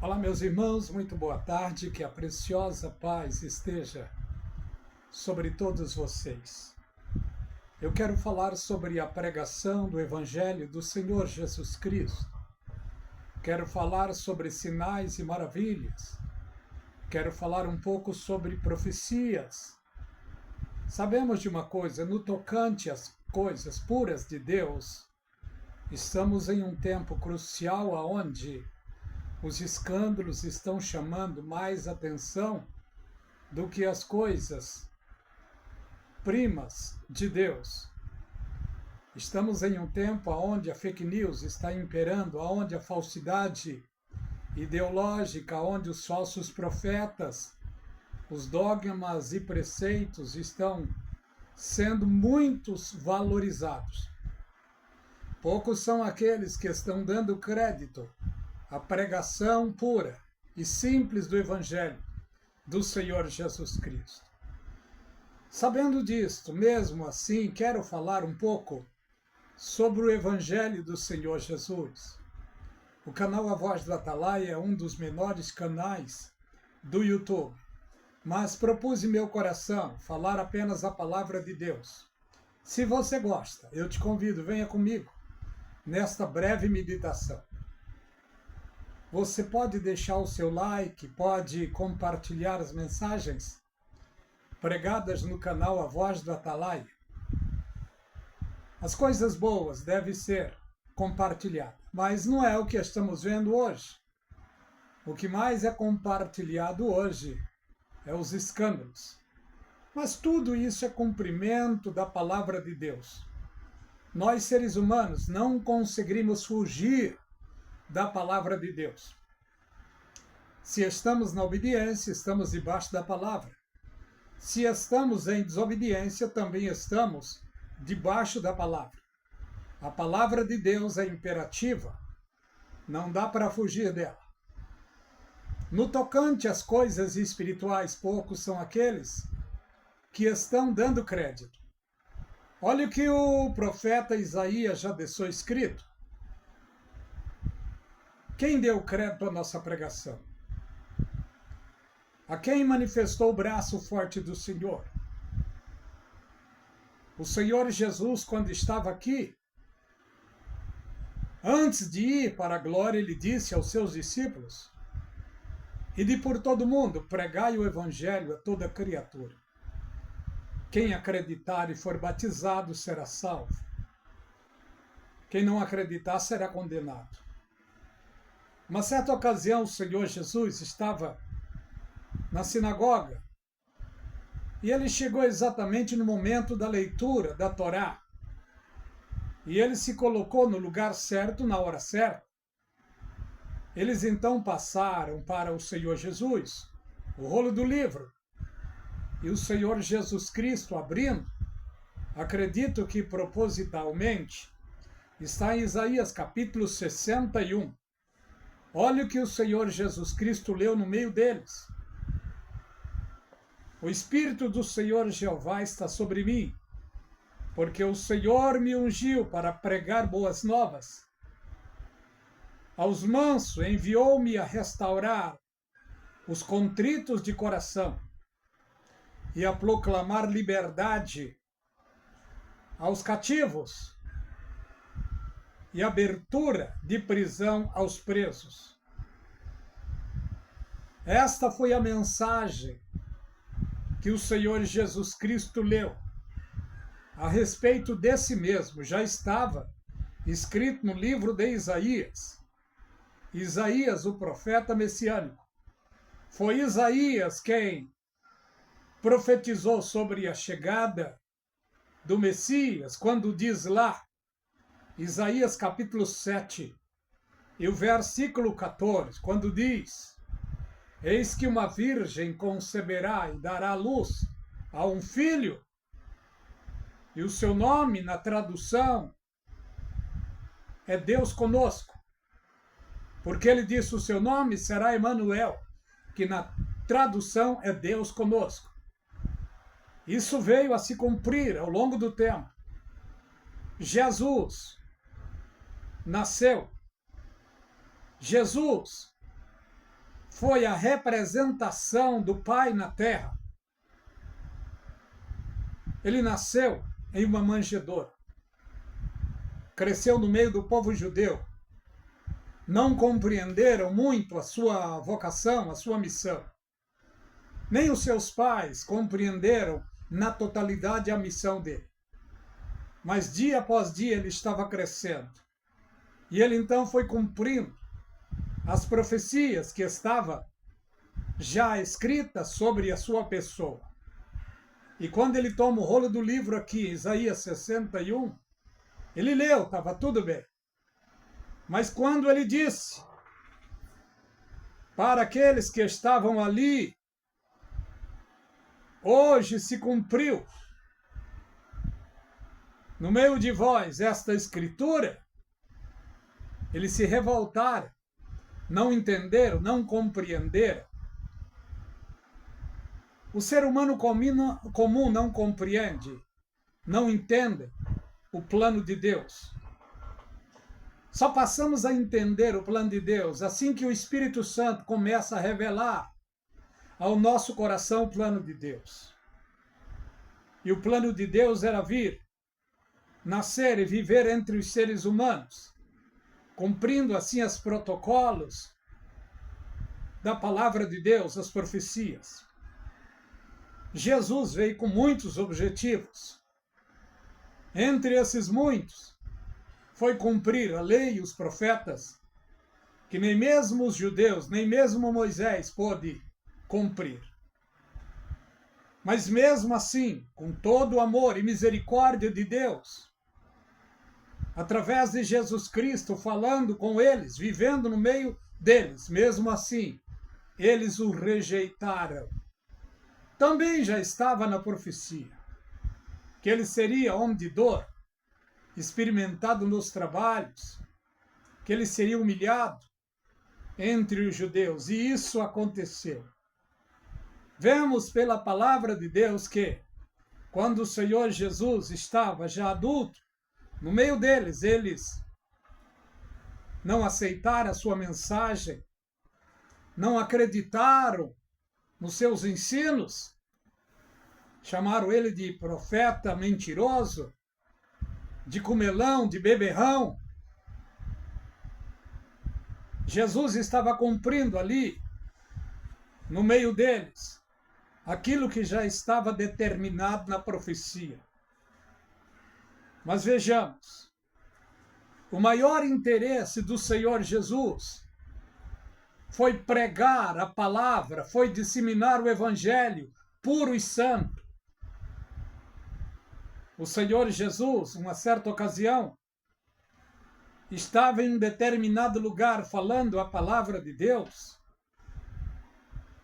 Olá, meus irmãos, muito boa tarde, que a preciosa paz esteja sobre todos vocês. Eu quero falar sobre a pregação do Evangelho do Senhor Jesus Cristo. Quero falar sobre sinais e maravilhas. Quero falar um pouco sobre profecias. Sabemos de uma coisa, no tocante às coisas puras de Deus, estamos em um tempo crucial onde os escândalos estão chamando mais atenção do que as coisas primas de Deus. Estamos em um tempo onde a fake news está imperando, onde a falsidade ideológica, onde os falsos profetas, os dogmas e preceitos estão sendo muitos valorizados. Poucos são aqueles que estão dando crédito à pregação pura e simples do Evangelho do Senhor Jesus Cristo. Sabendo disto, mesmo assim, quero falar um pouco sobre o Evangelho do Senhor Jesus. O canal A Voz do Atalaia é um dos menores canais do YouTube, mas propus em meu coração falar apenas a palavra de Deus. Se você gosta, eu te convido, venha comigo nesta breve meditação. Você pode deixar o seu like, pode compartilhar as mensagens pregadas no canal A Voz do Atalaia. As coisas boas devem ser compartilhadas, mas não é o que estamos vendo hoje. O que mais é compartilhado hoje é os escândalos. Mas tudo isso é cumprimento da palavra de Deus. Nós, seres humanos, não conseguimos fugir da palavra de Deus. Se estamos na obediência, estamos debaixo da palavra. Se estamos em desobediência, também estamos debaixo da palavra. A palavra de Deus é imperativa, não dá para fugir dela. No tocante às coisas espirituais, poucos são aqueles que estão dando crédito. Olha o que o profeta Isaías já deixou escrito. Quem deu crédito à nossa pregação? A quem manifestou o braço forte do Senhor? O Senhor Jesus, quando estava aqui, antes de ir para a glória, ele disse aos seus discípulos: ide por todo mundo, pregai o evangelho a toda criatura. Quem acreditar e for batizado será salvo. Quem não acreditar será condenado. Uma certa ocasião, o Senhor Jesus estava na sinagoga e ele chegou exatamente no momento da leitura da Torá. E ele se colocou no lugar certo, na hora certa. Eles então passaram para o Senhor Jesus o rolo do livro. E o Senhor Jesus Cristo, abrindo, acredito que propositalmente, está em Isaías capítulo 61. Olha o que o Senhor Jesus Cristo leu no meio deles. O Espírito do Senhor Jeová está sobre mim, porque o Senhor me ungiu para pregar boas novas. Aos mansos enviou-me a restaurar os contritos de coração e a proclamar liberdade aos cativos e abertura de prisão aos presos. Esta foi a mensagem que o Senhor Jesus Cristo leu. A respeito desse mesmo, já estava escrito no livro de Isaías. Isaías, o profeta messiânico. Foi Isaías quem profetizou sobre a chegada do Messias, quando diz lá, Isaías capítulo 7, e o versículo 14, quando diz: eis que uma virgem conceberá e dará luz a um filho, e o seu nome, na tradução, é Deus conosco. Porque ele disse: o seu nome será Emanuel, que na tradução é Deus conosco. Isso veio a se cumprir ao longo do tempo. Jesus nasceu. Jesus foi a representação do Pai na terra. Ele nasceu em uma manjedoura. Cresceu no meio do povo judeu. Não compreenderam muito a sua vocação, a sua missão. Nem os seus pais compreenderam na totalidade a missão dele. Mas dia após dia ele estava crescendo. E ele então foi cumprindo as profecias que estavam já escritas sobre a sua pessoa. E quando ele toma o rolo do livro aqui, Isaías 61, ele leu, estava tudo bem. Mas quando ele disse para aqueles que estavam ali, hoje se cumpriu no meio de vós esta escritura, eles se revoltaram, não entenderam, não compreenderam. O ser humano comum não compreende, não entende o plano de Deus. Só passamos a entender o plano de Deus assim que o Espírito Santo começa a revelar ao nosso coração o plano de Deus. E o plano de Deus era vir, nascer e viver entre os seres humanos, cumprindo assim os protocolos da palavra de Deus, as profecias. Jesus veio com muitos objetivos. Entre esses muitos, foi cumprir a lei e os profetas, que nem mesmo os judeus, nem mesmo Moisés pôde cumprir. Mas mesmo assim, com todo o amor e misericórdia de Deus, através de Jesus Cristo, falando com eles, vivendo no meio deles, mesmo assim, eles o rejeitaram. Também já estava na profecia que ele seria homem de dor, experimentado nos trabalhos, que ele seria humilhado entre os judeus, e isso aconteceu. Vemos pela palavra de Deus que, quando o Senhor Jesus estava já adulto, no meio deles, eles não aceitaram a sua mensagem, não acreditaram nos seus ensinos, chamaram ele de profeta mentiroso, de comelão, de beberrão. Jesus estava cumprindo ali, no meio deles, aquilo que já estava determinado na profecia. Mas vejamos, o maior interesse do Senhor Jesus foi pregar a palavra, foi disseminar o evangelho puro e santo. O Senhor Jesus, uma certa ocasião, estava em um determinado lugar falando a palavra de Deus.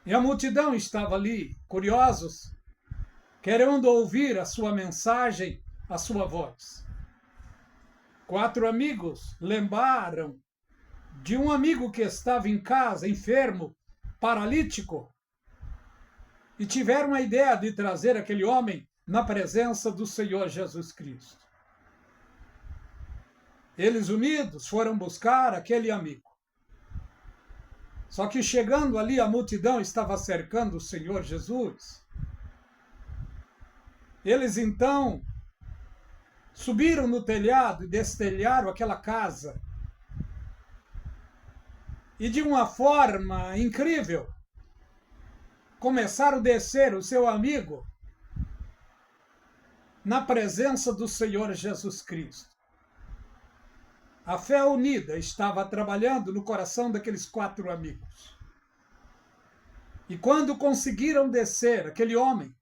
E a multidão estava ali, curiosos, querendo ouvir a sua mensagem, a sua voz. 4 amigos lembraram de um amigo que estava em casa, enfermo, paralítico, e tiveram a ideia de trazer aquele homem na presença do Senhor Jesus Cristo. Eles unidos foram buscar aquele amigo. Só que chegando ali, a multidão estava cercando o Senhor Jesus. Eles então subiram no telhado e destelharam aquela casa. E de uma forma incrível, começaram a descer o seu amigo na presença do Senhor Jesus Cristo. A fé unida estava trabalhando no coração daqueles 4 amigos. E quando conseguiram descer aquele homem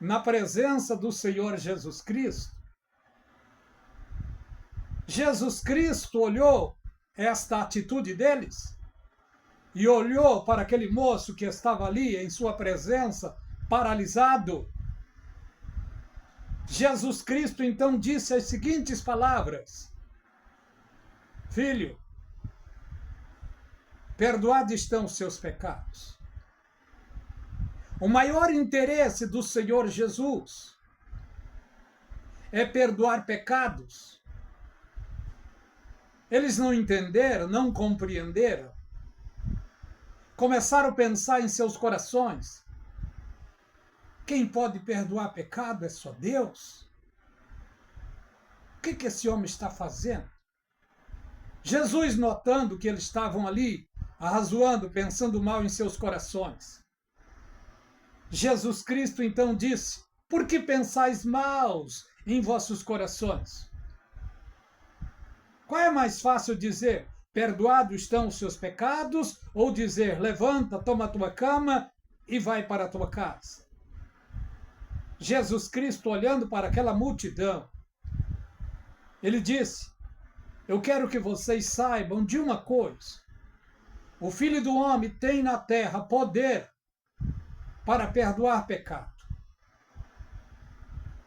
na presença do Senhor Jesus Cristo, Jesus Cristo olhou esta atitude deles e olhou para aquele moço que estava ali em sua presença, paralisado. Jesus Cristo então disse as seguintes palavras: Filho, perdoados estão os seus pecados. O maior interesse do Senhor Jesus é perdoar pecados. Eles não entenderam, não compreenderam começaram a pensar em seus corações: quem pode perdoar pecado é só Deus. O que esse homem está fazendo? Jesus, notando que eles estavam ali, arrazoando, pensando mal em seus corações, Jesus Cristo então disse: por que pensais maus em vossos corações? Qual é mais fácil dizer: perdoados estão os seus pecados, ou dizer: levanta, toma a tua cama e vai para a tua casa? Jesus Cristo, olhando para aquela multidão, ele disse: eu quero que vocês saibam de uma coisa: o Filho do Homem tem na terra poder para perdoar pecado.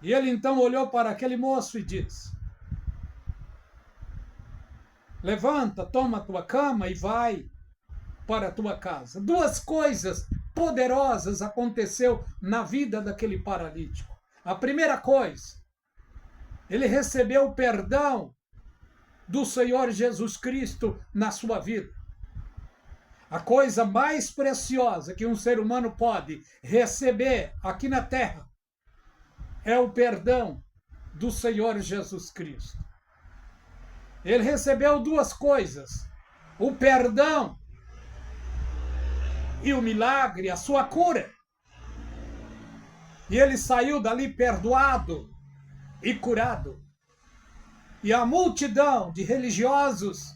E ele então olhou para aquele moço e disse: levanta, toma a tua cama e vai para a tua casa. Duas coisas poderosas aconteceu na vida daquele paralítico. A primeira coisa, ele recebeu o perdão do Senhor Jesus Cristo na sua vida. A coisa mais preciosa que um ser humano pode receber aqui na terra é o perdão do Senhor Jesus Cristo. Ele recebeu duas coisas: o perdão e o milagre, a sua cura. E ele saiu dali perdoado e curado. E a multidão de religiosos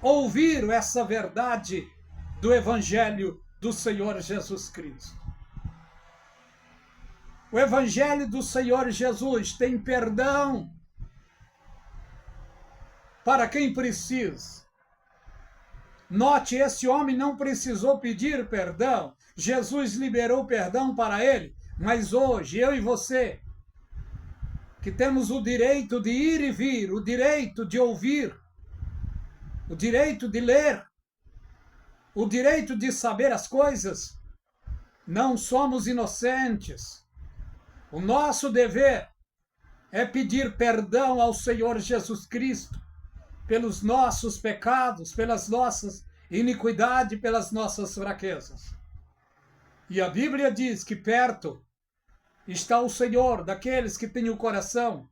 ouviram essa verdade do Evangelho do Senhor Jesus Cristo. O Evangelho do Senhor Jesus tem perdão para quem precisa. Note, esse homem não precisou pedir perdão. Jesus liberou perdão para ele. Mas hoje, eu e você, que temos o direito de ir e vir, o direito de ouvir, o direito de ler, o direito de saber as coisas, não somos inocentes. O nosso dever é pedir perdão ao Senhor Jesus Cristo pelos nossos pecados, pelas nossas iniquidades, pelas nossas fraquezas. E a Bíblia diz que perto está o Senhor daqueles que têm o coração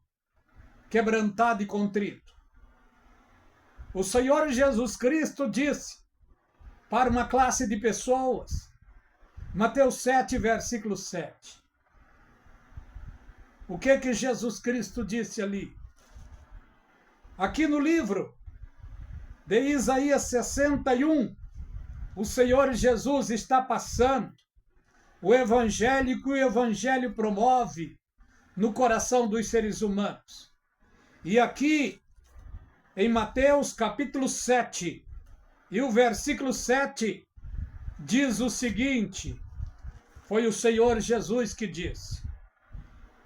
quebrantado e contrito. O Senhor Jesus Cristo disse para uma classe de pessoas, Mateus 7, versículo 7. O que Jesus Cristo disse ali? Aqui no livro de Isaías 61, o Senhor Jesus está passando o evangelho que o evangelho promove no coração dos seres humanos. E aqui, em Mateus capítulo 7, e o versículo 7 diz o seguinte: foi o Senhor Jesus que disse: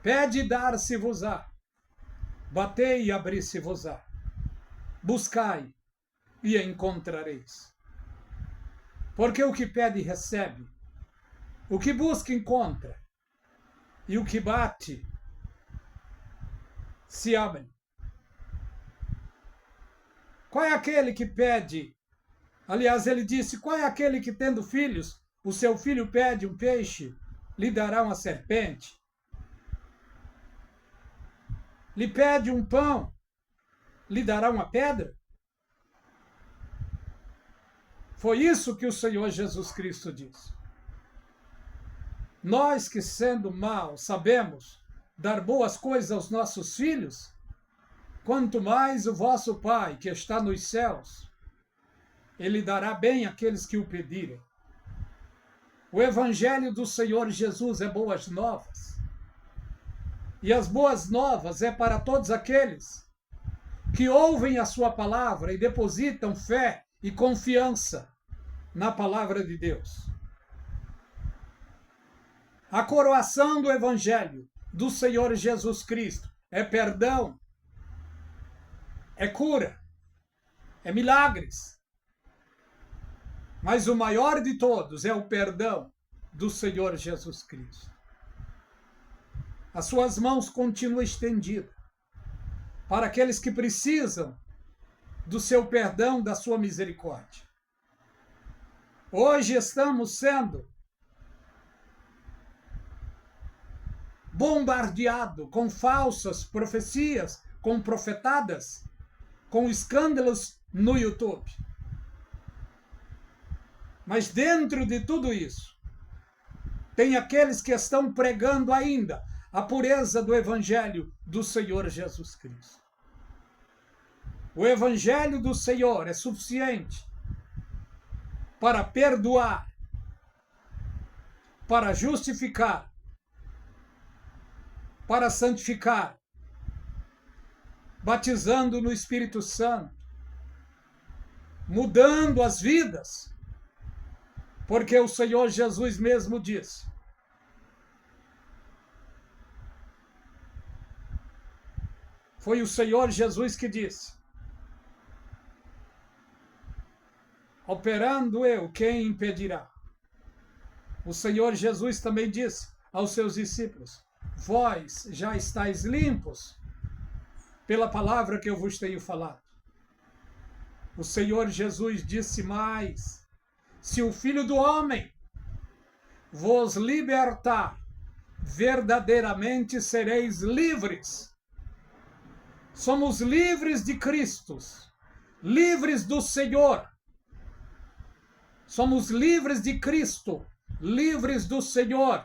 pede e dar-se-vos-á, batei e abri-se-vos-á, buscai e encontrareis. Porque o que pede recebe, o que busca encontra, e o que bate se abre. Qual é aquele que pede? Aliás, ele disse: qual é aquele que, tendo filhos, o seu filho pede um peixe, lhe dará uma serpente? Lhe pede um pão, lhe dará uma pedra? Foi isso que o Senhor Jesus Cristo disse. Nós que, sendo maus, sabemos dar boas coisas aos nossos filhos, quanto mais o vosso Pai, que está nos céus, ele dará bem àqueles que o pedirem. O Evangelho do Senhor Jesus é boas novas. E as boas novas é para todos aqueles que ouvem a sua palavra e depositam fé e confiança na palavra de Deus. A coroação do Evangelho do Senhor Jesus Cristo é perdão, é cura, é milagres. Mas o maior de todos é o perdão do Senhor Jesus Cristo. As suas mãos continuam estendidas para aqueles que precisam do seu perdão, da sua misericórdia. Hoje estamos sendo bombardeados com falsas profecias, com profetadas, com escândalos no YouTube. Mas dentro de tudo isso, tem aqueles que estão pregando ainda a pureza do Evangelho do Senhor Jesus Cristo. O Evangelho do Senhor é suficiente para perdoar, para justificar, para santificar, batizando no Espírito Santo, mudando as vidas, porque o Senhor Jesus mesmo disse: foi o Senhor Jesus que disse: operando eu, quem impedirá? O Senhor Jesus também disse aos seus discípulos: vós já estáis limpos pela palavra que eu vos tenho falado. O Senhor Jesus disse mais: se o Filho do Homem vos libertar, verdadeiramente sereis livres. Somos livres de Cristo, livres do Senhor. Somos livres de Cristo, livres do Senhor.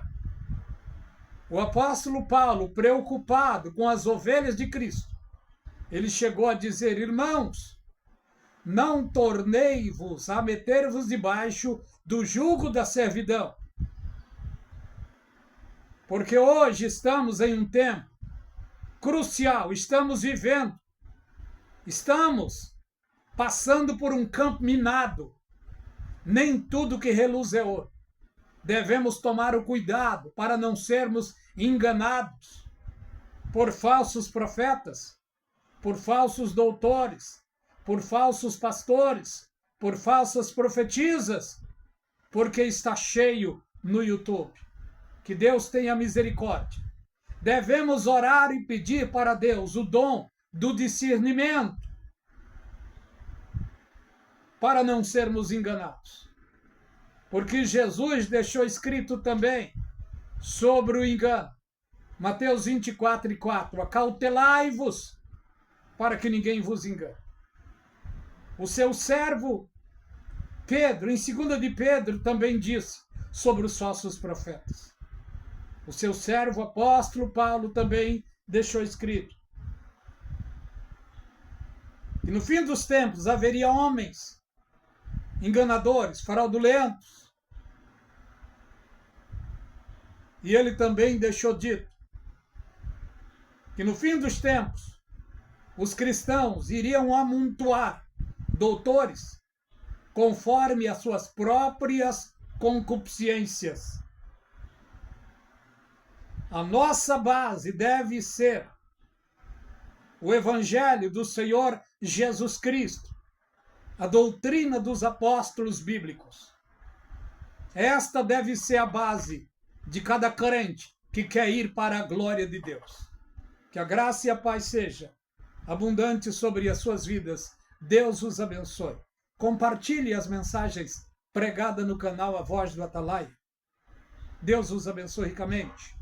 O apóstolo Paulo, preocupado com as ovelhas de Cristo, ele chegou a dizer: irmãos, não tornei-vos a meter-vos debaixo do jugo da servidão. Porque hoje estamos em um tempo crucial, estamos passando por um campo minado. Nem tudo que reluz é ouro. Devemos tomar o cuidado para não sermos enganados por falsos profetas, por falsos doutores, por falsos pastores, por falsas profetisas, porque está cheio no YouTube. Que Deus tenha misericórdia. Devemos orar e pedir para Deus o dom do discernimento, para não sermos enganados. Porque Jesus deixou escrito também sobre o engano. Mateus 24:4, acautelai-vos para que ninguém vos engane. O seu servo Pedro, em 2 de Pedro, também disse sobre os falsos profetas. O seu servo apóstolo Paulo também deixou escrito. E no fim dos tempos haveria homens enganadores, fraudulentos. E ele também deixou dito que no fim dos tempos os cristãos iriam amontoar doutores conforme as suas próprias concupiscências. A nossa base deve ser o Evangelho do Senhor Jesus Cristo, a doutrina dos apóstolos bíblicos. Esta deve ser a base de cada crente que quer ir para a glória de Deus. Que a graça e a paz seja abundante sobre as suas vidas. Deus os abençoe. Compartilhe as mensagens pregadas no canal A Voz do Atalaia. Deus os abençoe ricamente.